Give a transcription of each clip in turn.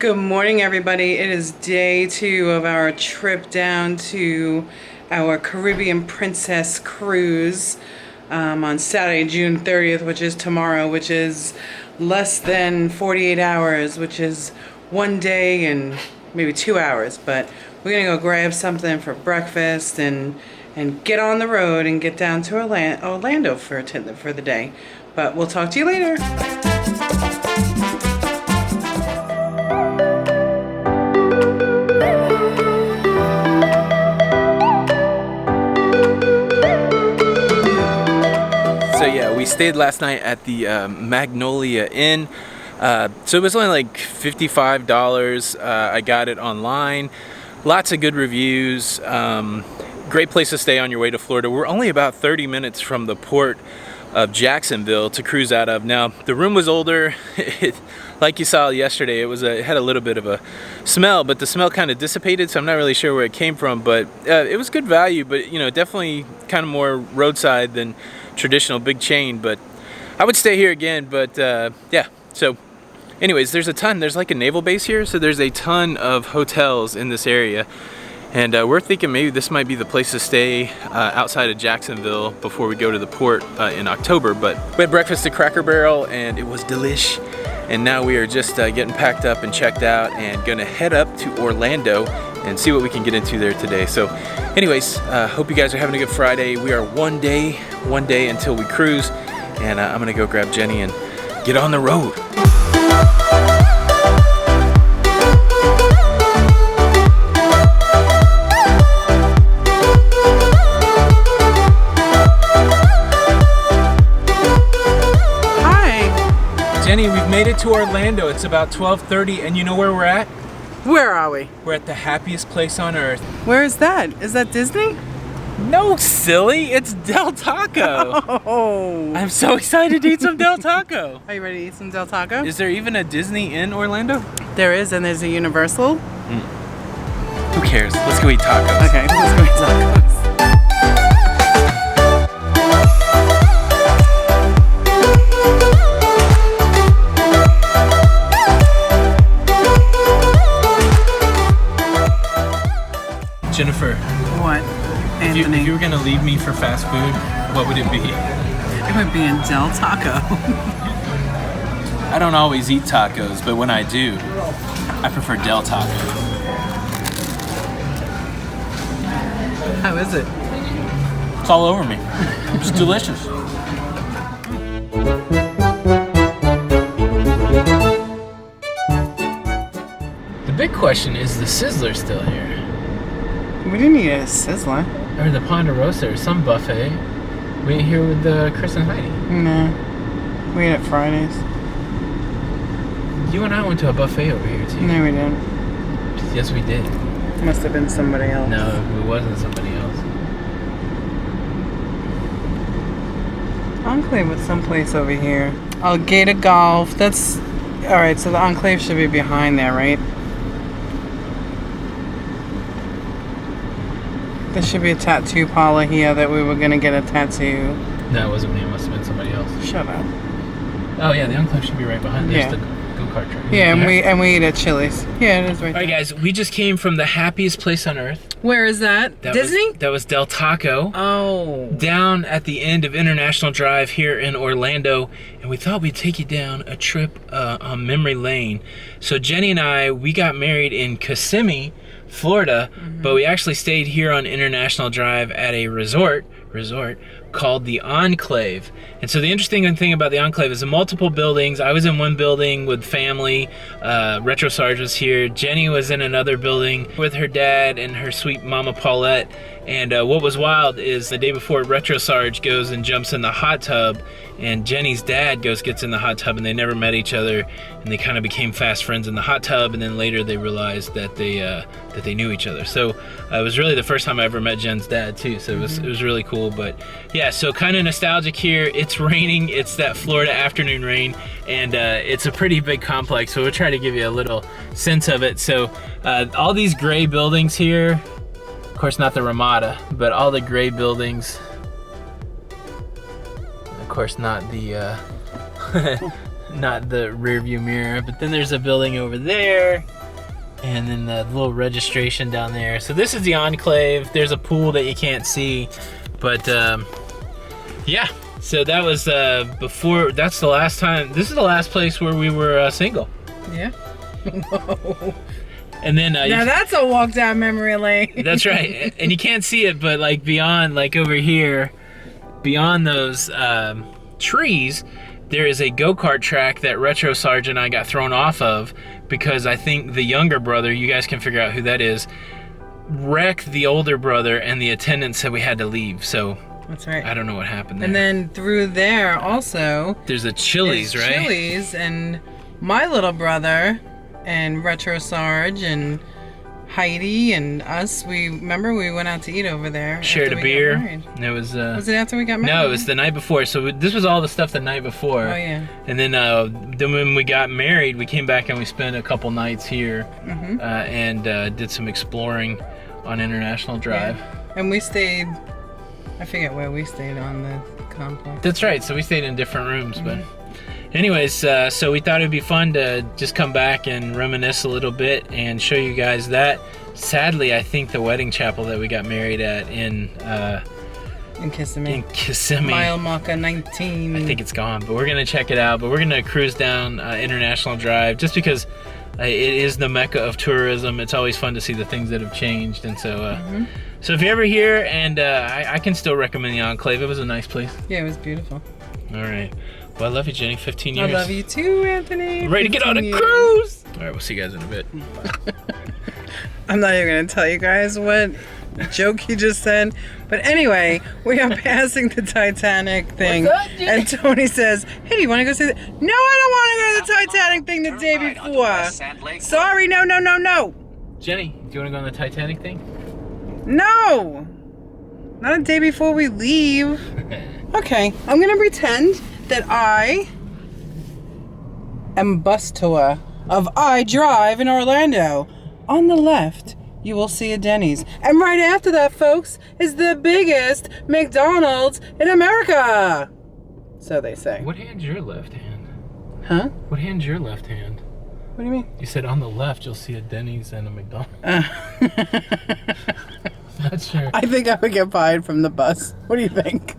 Good morning, everybody. It is day 2 of our trip down to our Caribbean Princess cruise on Saturday, June 30th, which is tomorrow, which is less than 48 hours, which is one day and maybe 2 hours. But we're gonna go grab something for breakfast and get on the road and get down to Orlando for the day. But we'll talk to you later. So yeah, we stayed last night at the Magnolia Inn. So it was only like $55. I got it online. Lots of good reviews. Great place to stay on your way to Florida. We're only about 30 minutes from the port of Jacksonville to cruise out of. Now, the room was older. Like you saw yesterday, it had a little bit of a smell, but the smell kind of dissipated, so I'm not really sure where it came from. But it was good value, but definitely kind of more roadside than traditional big chain. But I would stay here again. But yeah, so anyways, there's like a naval base here, so there's a ton of hotels in this area. And we're thinking maybe this might be the place to stay outside of Jacksonville before we go to the port in October. But we had breakfast at Cracker Barrel and it was delish. And now we are just getting packed up and checked out and gonna head up to Orlando and see what we can get into there today. So anyways, hope you guys are having a good Friday. We are one day until we cruise. And I'm gonna go grab Jenny and get on the road. Jenny, we've made it to Orlando. It's about 12:30, and you know where we're at? Where are we? We're at the happiest place on earth. Where is that? Is that Disney? No, silly. It's Del Taco. Oh. I'm so excited to eat some Del Taco. Are you ready to eat some Del Taco? Is there even a Disney in Orlando? There is, and there's a Universal. Who cares? Let's go eat tacos. Okay, let's go eat tacos. Jennifer, What, Anthony? if you were gonna leave me for fast food, what would it be? It would be a Del Taco. I don't always eat tacos, but when I do, I prefer Del Taco. How is it? It's all over me. It's delicious. The big question is the Sizzler still here? We didn't eat a Sizzler. Or the Ponderosa or some buffet. We ate here with Chris and Heidi. No. We ate at Fridays. You and I went to a buffet over here too. No, we didn't. Yes, we did. Must have been somebody else. No, it wasn't somebody else. Enclave was someplace over here. Oh, Gator Golf. That's... Alright, so the Enclave should be behind there, right? There should be a tattoo parlor here that we were going to get a tattoo. No, it wasn't me. It must have been somebody else. Shut up. Oh yeah, the Enclave should be right behind. There's the go-kart track. Yeah, and we eat at Chili's. Yeah, it is right there. Alright guys, we just came from the happiest place on earth. Where is that? Disney? That was Del Taco. Oh. Down at the end of International Drive here in Orlando. And we thought we'd take you down a trip on memory lane. So Jenny and I, we got married in Kissimmee, Florida, but we actually stayed here on International Drive at a resort called the Enclave. And so the interesting thing about the Enclave is the multiple buildings. I was in one building with family. Retro Sarge was here. Jenny was in another building with her dad and her sweet mama Paulette. And what was wild is the day before, Retro Sarge goes and jumps in the hot tub, and Jenny's dad gets in the hot tub, and they never met each other, and they kind of became fast friends in the hot tub, and then later they realized that they knew each other. So it was really the first time I ever met Jen's dad too. So it was really cool. But yeah, so kind of nostalgic here. It's raining. It's that Florida afternoon rain, and it's a pretty big complex. So we'll try to give you a little sense of it. So all these gray buildings here. Of course, not the Ramada, but all the gray buildings. Of course, not the not the rear view mirror. But then there's a building over there, and then the little registration down there. So this is the Enclave. There's a pool that you can't see, but yeah. So that was before. That's the last time. This is the last place where we were single. Yeah. Whoa. And then now that's a walk down memory lane. That's right. And you can't see it, but like beyond, like over here, beyond those trees, there is a go-kart track that Retro Sarge and I got thrown off of because I think the younger brother, you guys can figure out who that is, wrecked the older brother, and the attendant said we had to leave. So that's right. I don't know what happened there. And then through there also, there's a Chili's, right? Chili's, and my little brother and Retro Sarge and Heidi and us, we went out to eat over there. Shared a beer. And it was it after we got married? No, it was the night before. So this was all the stuff the night before. Oh yeah. And then when we got married, we came back and we spent a couple nights here, and did some exploring on International Drive. Yeah. And we stayed, I forget where we stayed on the complex. That's right. So we stayed in different rooms, but anyways, so we thought it'd be fun to just come back and reminisce a little bit and show you guys that. Sadly, I think the wedding chapel that we got married at in Kissimmee, Mile Marker 19. I think it's gone, but we're gonna check it out. But we're gonna cruise down International Drive just because it is the mecca of tourism. It's always fun to see the things that have changed, and so so if you're ever here, and I can still recommend the Enclave. It was a nice place. Yeah, it was beautiful. All right. Well, I love you, Jenny. 15 years. I love you too, Anthony. Ready to get on a cruise? All right, we'll see you guys in a bit. I'm not even going to tell you guys what joke he just said. But anyway, we are passing the Titanic thing. And Tony says, hey, do you want to go see that? No, I don't want to go to the Titanic thing the day before. Sorry, no. Jenny, do you want to go on the Titanic thing? No. Not a day before we leave. Okay, I'm going to pretend that I am bus tour of I Drive in Orlando. On the left, you will see a Denny's. And right after that, folks, is the biggest McDonald's in America. So they say. What hand's your left hand? Huh? What hand's your left hand? What do you mean? You said on the left, you'll see a Denny's and a McDonald's. Not sure. I think I would get fired from the bus. What do you think?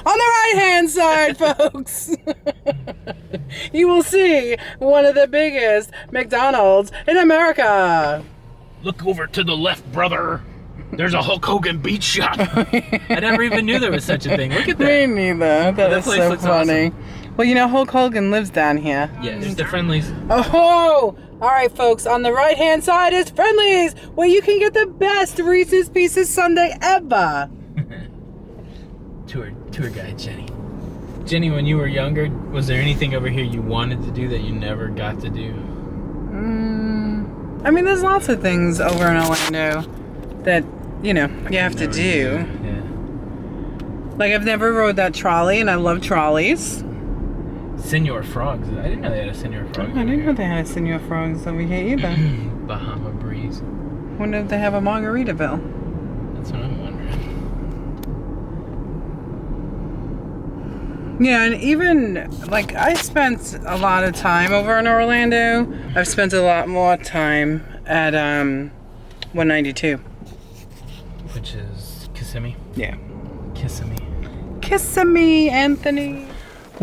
On the right-hand side, folks, you will see one of the biggest McDonald's in America. Look over to the left, brother. There's a Hulk Hogan beach shop. I never even knew there was such a thing. Look at that. Me neither. That is so funny. Awesome. Well, you know, Hulk Hogan lives down here. Yeah, there's the Friendlies. Oh! All right, folks, on the right-hand side is Friendlies, where you can get the best Reese's Pieces sundae ever. Tour guide, Jenny. Jenny, when you were younger, was there anything over here you wanted to do that you never got to do? I mean, there's lots of things over in Orlando that, you know, you have to do. Yeah. Like, I've never rode that trolley, and I love trolleys. Senor Frogs. I didn't know they had a Senor Frogs. I didn't know they had a Senor Frogs over here either. Bahama Breeze. Wonder if they have a Margaritaville. That's what I'm wondering. Yeah, and even, like, I spent a lot of time over in Orlando. I've spent a lot more time at 192. Which is Kissimmee? Yeah. Kissimmee, Anthony.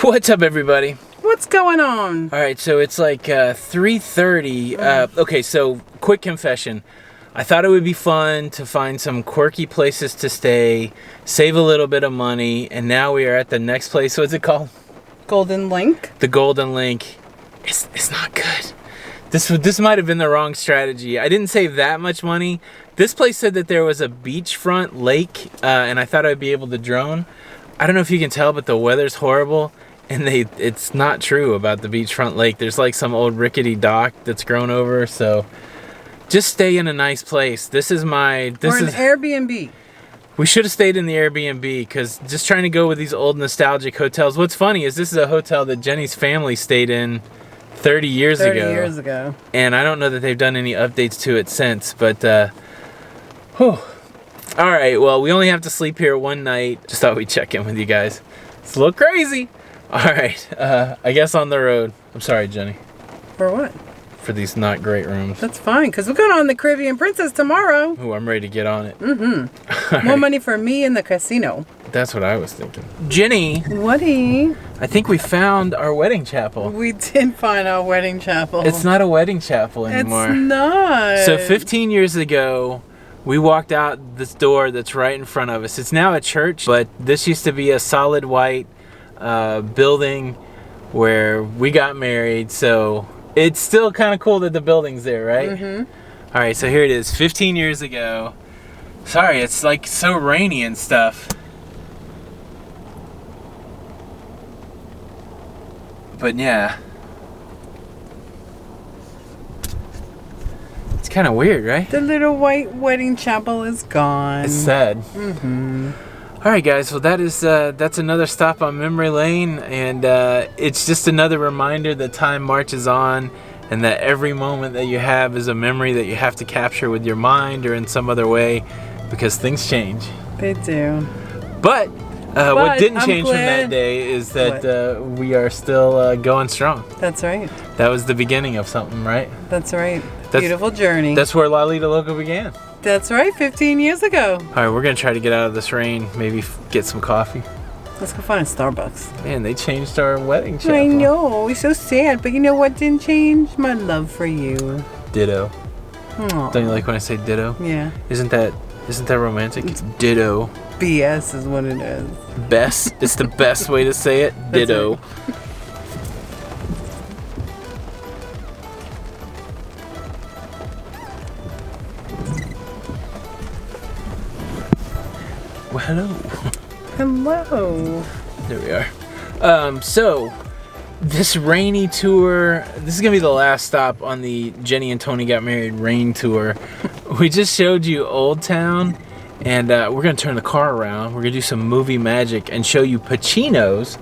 What's up, everybody? What's going on? All right, so it's like 3:30. Okay, so quick confession. I thought it would be fun to find some quirky places to stay, save a little bit of money, and now we are at the next place. What's it called? Golden Link. The Golden Link. It's not good. This might have been the wrong strategy. I didn't save that much money. This place said that there was a beachfront lake, and I thought I'd be able to drone. I don't know if you can tell, but the weather's horrible, and it's not true about the beachfront lake. There's like some old rickety dock that's grown over, so just stay in a nice place. Or an Airbnb. We should have stayed in the Airbnb, because just trying to go with these old nostalgic hotels. What's funny is this is a hotel that Jenny's family stayed in 30 years ago. And I don't know that they've done any updates to it since, but whew. All right, well, we only have to sleep here one night. Just thought we'd check in with you guys. It's a little crazy, All right, I guess on the road. I'm sorry, Jenny, For what? for these not great rooms. That's fine, because we're going on the Caribbean Princess tomorrow. Ooh, I'm ready to get on it. More money for me in the casino. That's what I was thinking. Jenny, Whatty? I think we found our wedding chapel. We did find our wedding chapel. It's not a wedding chapel anymore. It's not. So 15 years ago, we walked out this door that's right in front of us. It's now a church, but this used to be a solid white building where we got married. So it's still kind of cool that the building's there, right? Mm-hmm. All right, so here it is, 15 years ago. Sorry, it's like so rainy and stuff. But yeah. It's kind of weird, right? The little white wedding chapel is gone. It's sad. All right, guys. Well, that's another stop on memory lane, and it's just another reminder that time marches on, and that every moment that you have is a memory that you have to capture with your mind or in some other way, because things change. They do. But what didn't I'm change from glad- that day is that we are still going strong. That's right. That was the beginning of something, right? That's right. Beautiful journey. That's where Lido Loca began. That's right. 15 years ago. All right, we're gonna try to get out of this rain. Maybe get some coffee. Let's go find a Starbucks. Man, they changed our wedding chapel. I know. It's so sad. But you know what didn't change? My love for you. Ditto. Aw. Don't you like when I say ditto? Yeah. Isn't that romantic? It's ditto. BS is what it is. Best. It's the best way to say it. Ditto. Well, hello. Hello. There we are. So this rainy tour, this is gonna be the last stop on the Jenny and Tony Got Married rain tour. We just showed you Old Town, and we're gonna turn the car around. We're gonna do some movie magic and show you Pacino's,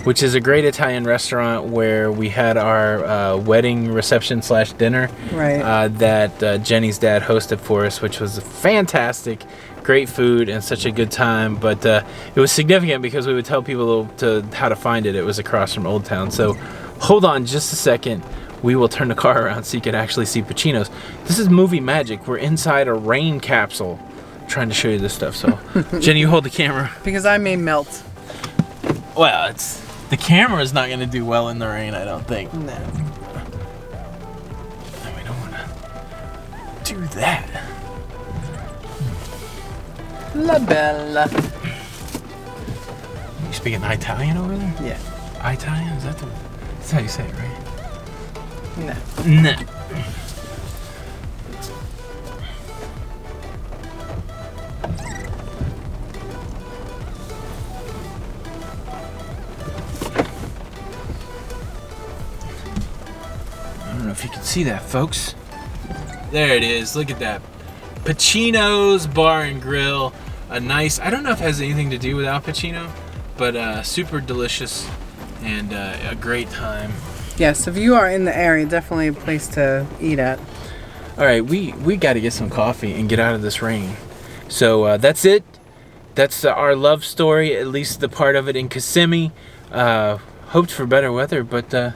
which is a great Italian restaurant where we had our wedding reception / dinner. Right. That Jenny's dad hosted for us, which was fantastic. Great food and such a good time, but it was significant because we would tell people how to find it. It was across from Old Town. So hold on just a second. We will turn the car around so you can actually see Pacino's. This is movie magic. We're inside a rain capsule trying to show you this stuff. So Jenny, you hold the camera. Because I may melt. Well, the camera is not going to do well in the rain, I don't think. No. We don't want to do that. La bella. You speaking Italian over there? Yeah. Italian? That's how you say it, right? No. No. I don't know if you can see that, folks. There it is. Look at that. Pacino's Bar and Grill. A nice, I don't know if it has anything to do with Al Pacino, but super delicious and a great time. Yes, if you are in the area, definitely a place to eat at. All right, we got to get some coffee and get out of this rain. So that's it. That's our love story, at least the part of it in Kissimmee. Hoped for better weather, but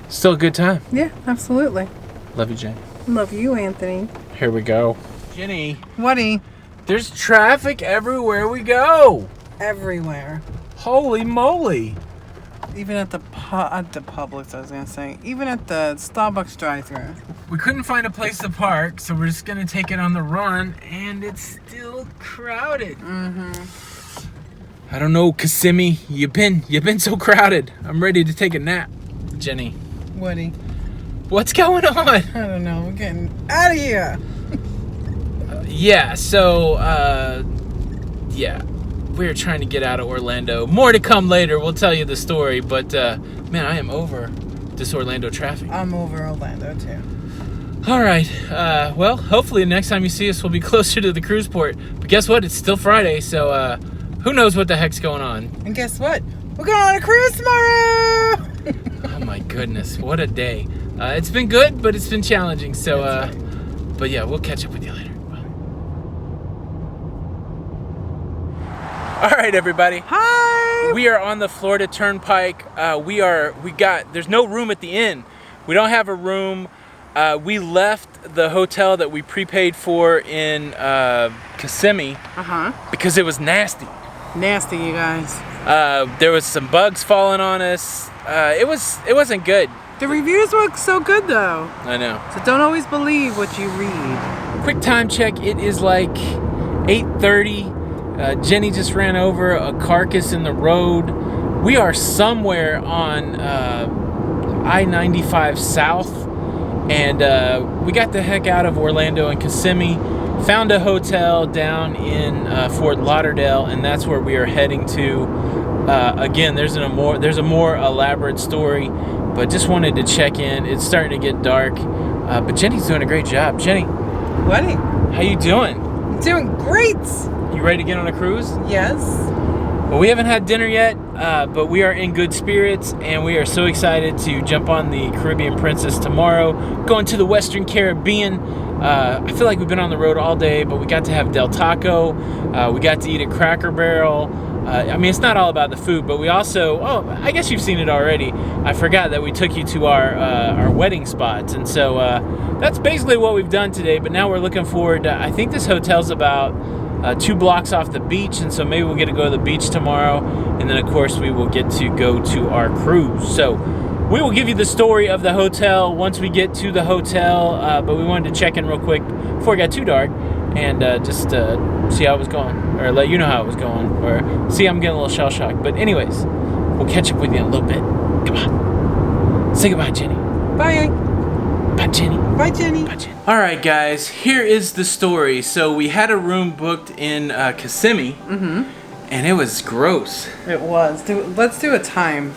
still a good time. Yeah, absolutely. Love you, Jen. Love you, Anthony. Here we go. Jenny, Whatty? there's traffic everywhere we go. Everywhere. Holy moly. Even at the Publix, I was gonna say. Even at the Starbucks drive-thru. We couldn't find a place to park, so we're just gonna take it on the run, and it's still crowded. I don't know, Kissimmee. You've been so crowded. I'm ready to take a nap. Jenny, Whatty? what's going on? I don't know. We're getting out of here. Yeah, so we're trying to get out of Orlando. More to come later. We'll tell you the story, but man, I am over this Orlando traffic. I'm over Orlando too. All right. Well, hopefully next time you see us, we'll be closer to the cruise port. But guess what? It's still Friday, so who knows what the heck's going on? And guess what? We're going on a cruise tomorrow. Oh my goodness, what a day! It's been good, but it's been challenging. So, but yeah, we'll catch up with you later. All right, everybody. Hi. We are on the Florida Turnpike. There's no room at the inn. We don't have a room. We left the hotel that we prepaid for in Kissimmee because it was nasty. Nasty, you guys. There was some bugs falling on us. It wasn't good. The reviews look so good though. I know. So don't always believe what you read. Quick time check. It is like 8:30. Jenny just ran over a carcass in the road. We are somewhere on I-95 South, and we got the heck out of Orlando and Kissimmee, found a hotel down in Fort Lauderdale, and that's where we are heading to. Again, there's a more elaborate story, but just wanted to check in. It's starting to get dark, but Jenny's doing a great job. Jenny, What? how you doing? Doing great. You ready to get on a cruise? Yes. Well, we haven't had dinner yet, but we are in good spirits, and we are so excited to jump on the Caribbean Princess tomorrow, going to the Western Caribbean. I feel like we've been on the road all day, but we got to have Del Taco. We got to eat at Cracker Barrel. I mean, it's not all about the food, but we also, I guess you've seen it already. I forgot that we took you to our wedding spots, and so that's basically what we've done today, but now we're looking forward to, I think this hotel's about 2 blocks off the beach, and so maybe we'll get to go to the beach tomorrow, and then of course we will get to go to our cruise. So we will give you the story of the hotel once we get to the hotel, but we wanted to check in real quick before it got too dark and just see how it was going, or let you know how it was going, or see I'm getting a little shell-shocked. But anyways, we'll catch up with you in a little bit. Come on, say goodbye, Jenny. Bye. Bye, Jenny. Bye, Jenny. Bye, Jenny. All right, guys, here is the story. So we had a room booked in Kissimmee, and it was gross. It was. Let's do a time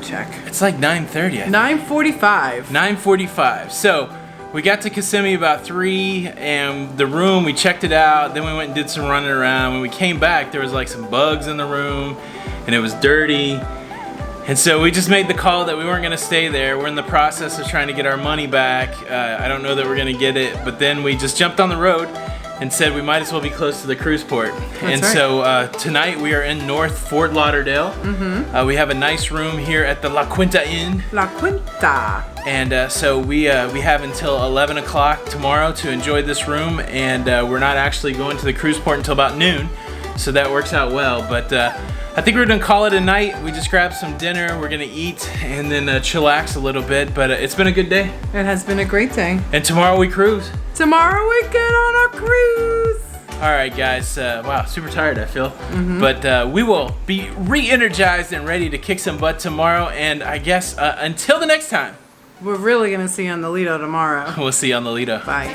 check. It's like 9:30. 9:45. 9:45. So we got to Kissimmee about 3, and the room, we checked it out. Then we went and did some running around. When we came back, there was like some bugs in the room, and it was dirty. And so we just made the call that we weren't going to stay there. We're in the process of trying to get our money back. I don't know that we're going to get it, but then we just jumped on the road and said we might as well be close to the cruise port. That's right. So tonight we are in North Fort Lauderdale. We have a nice room here at the La Quinta Inn. La Quinta. And so we have until 11 o'clock tomorrow to enjoy this room, and we're not actually going to the cruise port until about noon, so that works out well. But I think we're gonna call it a night. We just grabbed some dinner, we're gonna eat, and then chillax a little bit, but it's been a good day. It has been a great day. And tomorrow we cruise. Tomorrow we get on our cruise. All right, guys, wow, super tired I feel. But we will be re-energized and ready to kick some butt tomorrow, and I guess until the next time. We're really gonna see you on the Lido tomorrow. We'll see you on the Lido. Bye.